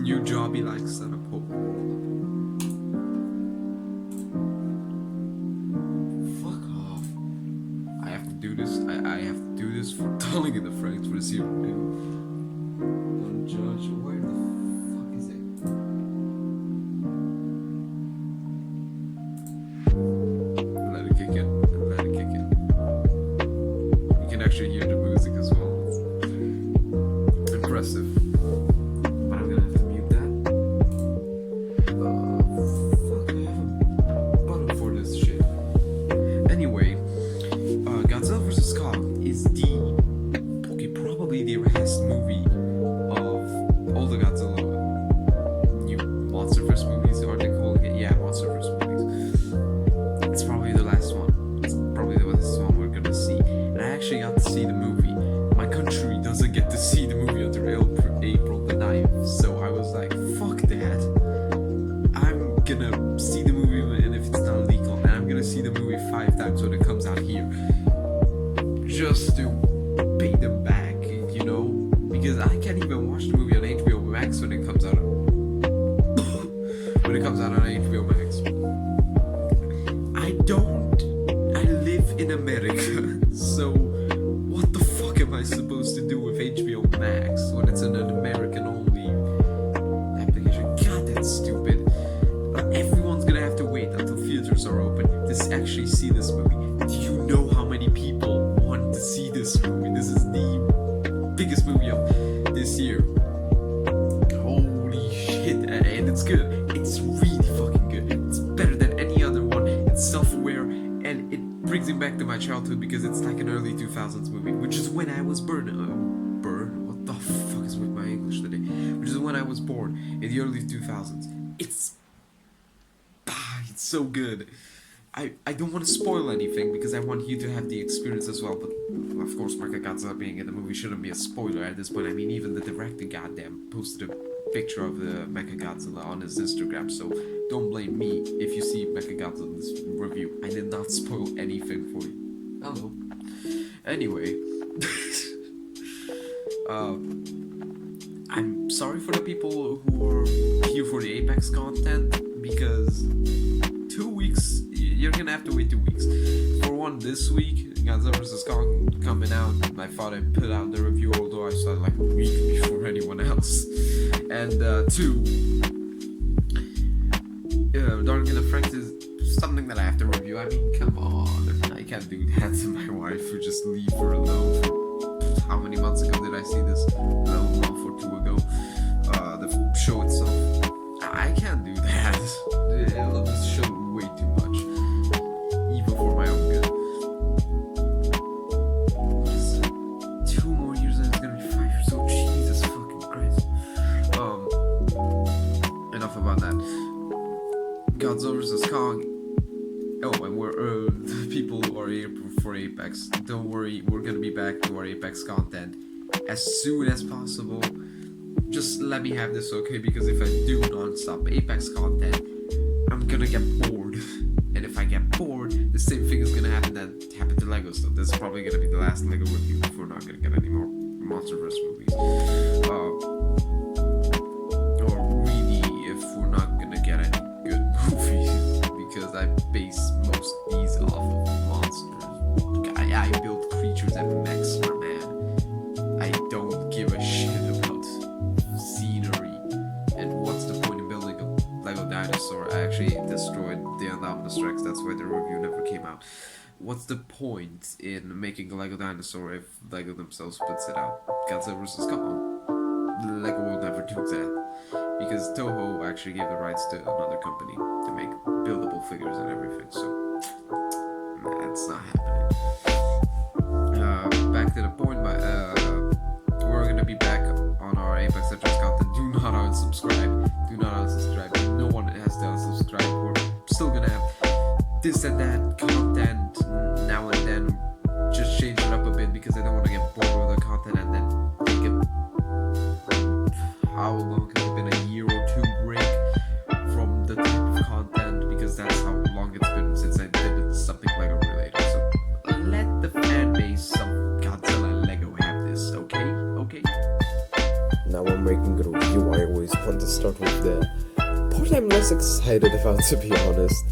New job he likes on a pole. Fuck off. I have to do this. I have to do this for telling in the Franks for the zero. Don't judge. Where the fuck is it? Let it kick in. Let it kick in. You can actually hear the music as well. It's impressive. But I'm gonna have to mute that. Fuck, I have a button for this shit. Anyway, Godzilla vs. Kong is probably the best movie of all the Godzilla new MonsterVerse movies, or they call it, yeah, MonsterVerse movies. It's probably the last one. It's probably the last one we're gonna see. And I actually got to see the movie. My country doesn't get to see the movie until April the 9th, so I was like, fuck that. I'm gonna see the movie, and if it's not legal, and I'm gonna see the movie 5 times when it comes out here, just to pay them back, you know, because I can't even watch the movie on HBO Max when it comes out. When it comes out on HBO Max, I live in America, so what the fuck am I supposed to do with HBO Max when it's an American only application? God, that's stupid. Everyone's gonna have to wait until theaters are open to actually see this movie. Do you know how many people want to see this movie? This is the biggest movie of this year. Holy shit, and it's good. It's really fucking good. It's better than any other one. It's self-aware, and it brings me back to my childhood because it's like an early 2000s movie, which is when I was born. What the fuck is with my English today? Which is when I was born in the early 2000s. It's so good. I don't want to spoil anything because I want you to have the experience as well, but of course Mechagodzilla being in the movie shouldn't be a spoiler at this point. I mean, even the director goddamn posted a picture of the Mechagodzilla on his Instagram, so don't blame me if you see Mechagodzilla in this review. I did not spoil anything for you. Hello. Anyway, I'm sorry for the people who are here for the Apex content, because 2 weeks, you're gonna have to wait 2 weeks. For one, this week, Godzilla vs. Kong coming out. I thought I'd put out the review, although I saw it like a week before anyone else. And 2, Darling in the Franks is something that I have to review. I mean, come on, I can't do that to my wife who just leave her alone. How many months ago did I see this? A month or 2 ago. The show itself. I can't do that. I love this show way too much, even for my own good. Just 2 more years and it's gonna be 5 years old. Jesus fucking Christ. Enough about that. Godzilla vs. Kong. Oh, and we're people who are here for Apex. Don't worry, we're gonna be back to our Apex content as soon as possible. Just let me have this, okay? Because if I do non-stop Apex content, I'm gonna get bored. And if I get bored, the same thing is gonna happen that happened to Lego stuff. This is probably gonna be the last Lego review if we're not gonna get any more MonsterVerse movies. Or really, if we're not gonna get any good movies, because I base most of these off of monsters. I build creatures at max, my man. I don't give a shit about scenery. And what's the point in building a Lego dinosaur? I actually destroyed the Indominus Rex, that's why the review never came out. What's the point in making a Lego dinosaur if Lego themselves puts it out? Godzilla vs. Kong. Lego will never do that, because Toho actually gave the rights to another company to make buildable figures and everything, so that's not happening. Back to the point, we're gonna be back on our Apex Legends content. Do not unsubscribe. Do not unsubscribe. No one has to unsubscribe. We're still gonna have this and that content now and then. Just change it up a bit because I don't want to get bored with the content and then take it. How long has it been? A year or 2 break from the type of content, because that's how long it's been since I did something Lego related. So let the fan base of Godzilla and Lego have this, okay? Okay? Now I'm making making a review, I always want to start with the part I'm less excited about, to be honest.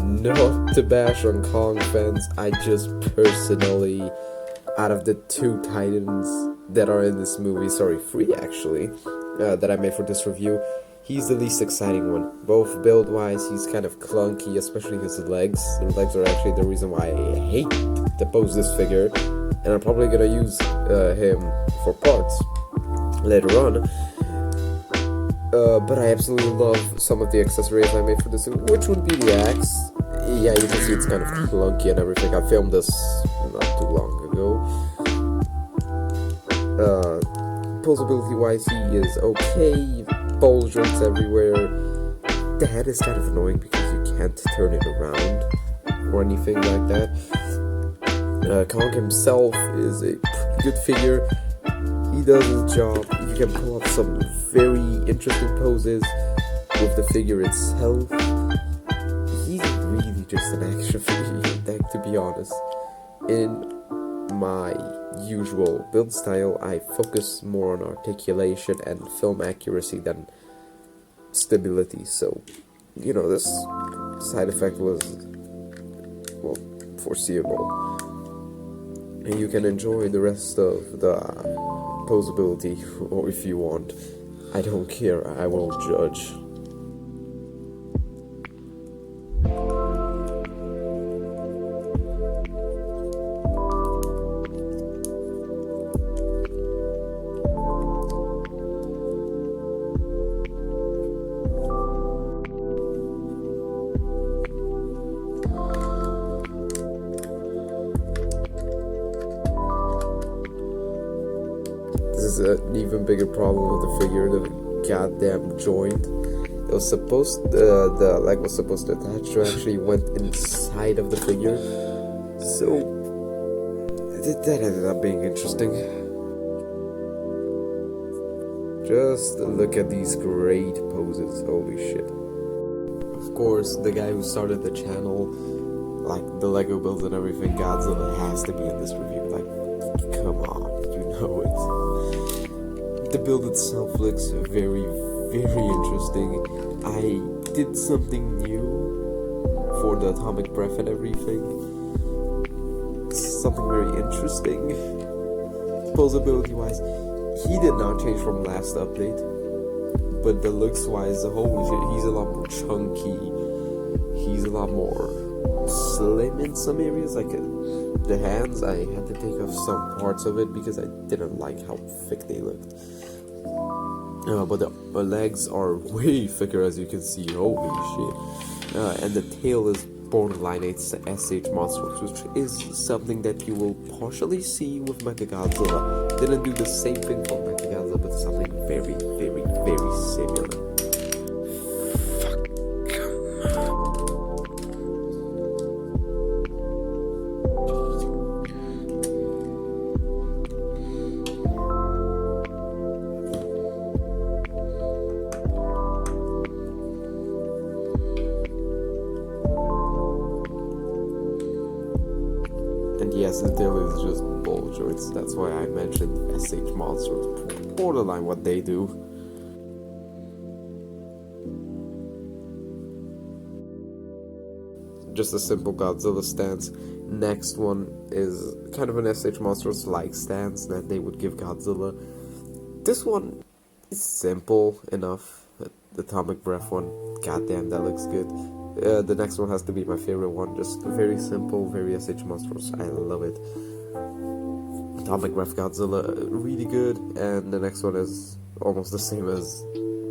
Not to bash on Kong fans, I just personally, out of the 2 Titans that are in this movie, sorry, 3 actually, that I made for this review, he's the least exciting one. Both build-wise, he's kind of clunky, especially his legs. The legs are actually the reason why I hate to pose this figure, and I'm probably gonna use him for parts later on. But I absolutely love some of the accessories I made for this, which would be the axe. Yeah, you can see it's kind of clunky and everything. I filmed this not too long ago. Posability wise, he is okay. Ball joints everywhere. The head is kind of annoying because you can't turn it around or anything like that. Kong himself is a pretty good figure. He does his job. You can pull off some very interesting poses with the figure itself. He's really just an action figure, to be honest. In my usual build style, I focus more on articulation and film accuracy than stability, so, you know, this side effect was, well, foreseeable. And you can enjoy the rest of the posability, or if you want. I don't care, I won't judge. This is an even bigger problem with the figure, the goddamn joint. It was supposed, the leg was supposed to attach to actually went inside of the figure, so that ended up being interesting. Just look at these great poses, holy shit. Of course, the guy who started the channel, like the Lego builds and everything, Godzilla has to be in this review, like, come on, you know it. The build itself looks very, very interesting. I did something new for the atomic breath and everything. Something very interesting. Posability wise, he did not change from last update. But the looks wise, holy shit, he's a lot more chunky. He's a lot more slim in some areas, like the hands. I had to take off some parts of it because I didn't like how thick they looked. But the legs are way thicker, as you can see. Holy shit! And the tail is borderline it's the SH Monsters, which is something that you will partially see with Mechagodzilla. Didn't do the same thing for Mechagodzilla, but something very, very, very similar. And yes, the tail is just ball joints. That's why I mentioned SH Monsters. Borderline what they do. Just a simple Godzilla stance. Next one is kind of an SH Monsters-like stance that they would give Godzilla. This one is simple enough. The atomic breath one, goddamn, that looks good. The next one has to be my favorite one, just very simple, very SH Monsters, I love it. Atomic Breath Godzilla, really good, and the next one is almost the same as,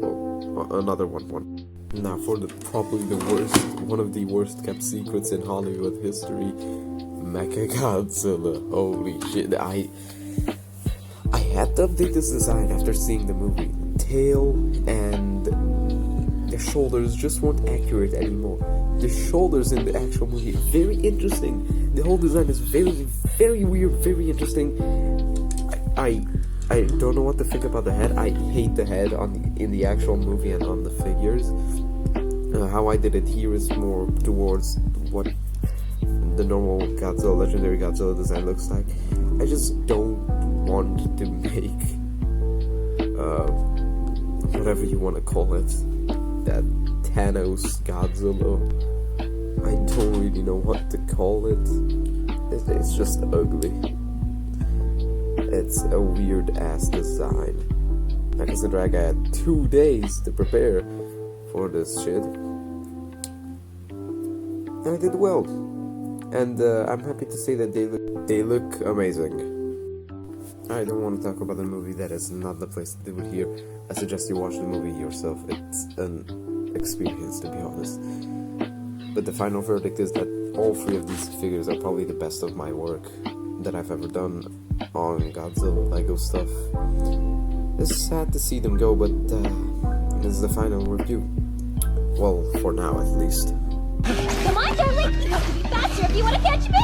well, another one. Now for probably the worst, one of the worst kept secrets in Hollywood history, Mechagodzilla. Holy shit, I had to update this design after seeing the movie. Tail and the shoulders just weren't accurate anymore. The shoulders in the actual movie are very interesting. The whole design is very, very weird, very interesting. I don't know what to think about the head. I hate the head in the actual movie and on the figures. How I did it here is more towards what the normal Godzilla, legendary Godzilla design looks like. I just don't want to make whatever you want to call it, that Thanos Godzilla. I don't really know what to call it. It's just ugly. It's a weird ass design. I consider I got 2 days to prepare for this shit, and I did well. And I'm happy to say that they look amazing. I don't want to talk about the movie. That is not the place to do it here. I suggest you watch the movie yourself. It's an experience, to be honest. But the final verdict is that all 3 of these figures are probably the best of my work that I've ever done on Godzilla Lego stuff. It's sad to see them go, but this is the final review. Well, for now at least. Come on, darling! You have to be faster if you want to catch me!